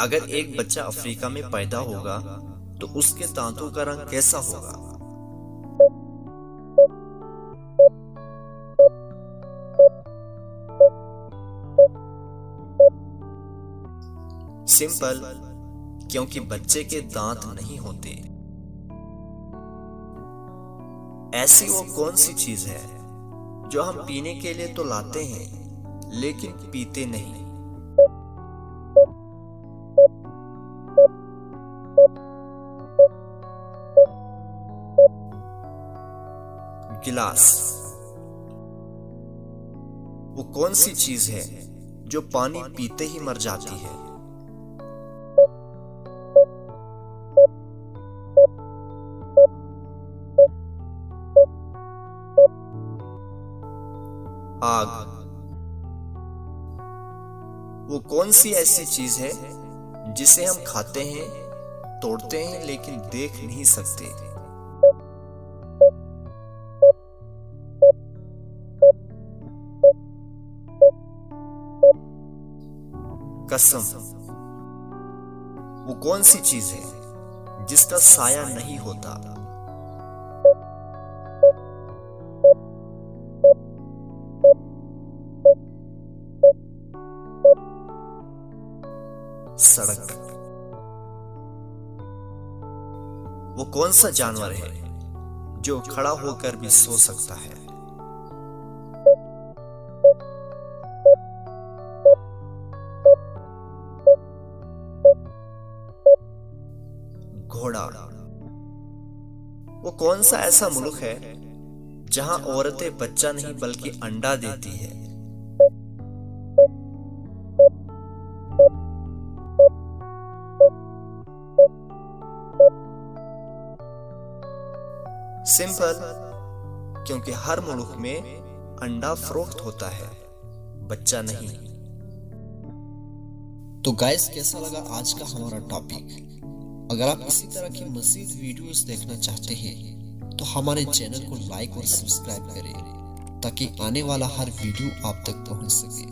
अगर एक बच्चा अफ्रीका में पैदा होगा तो उसके दांतों का रंग कैसा होगा? सिंपल, क्योंकि बच्चे के दांत नहीं होते। ऐसी वो कौन सी चीज है जो हम पीने के लिए तो लाते हैं लेकिन पीते नहीं? गिलास। वो कौन सी चीज है जो पानी पीते ही मर जाती है? आग। वो कौन सी ऐसी चीज है जिसे हम खाते हैं, तोड़ते हैं लेकिन देख नहीं सकते? कसम। वो कौन सी चीज है जिसका साया नहीं होता? सड़क। वो कौन सा जानवर है जो खड़ा होकर भी सो सकता है? घोड़ा। वो कौन सा ऐसा मुल्क है जहां औरतें बच्चा नहीं बल्कि अंडा देती है? सिंपल, क्योंकि हर मुल्क में अंडा फरोख्त होता है, बच्चा नहीं। तो गाइस, कैसा लगा आज का हमारा टॉपिक? अगर आप इसी तरह की मज़ीद वीडियोस देखना चाहते हैं तो हमारे चैनल को लाइक और सब्सक्राइब करें ताकि आने वाला हर वीडियो आप तक पहुंच सके।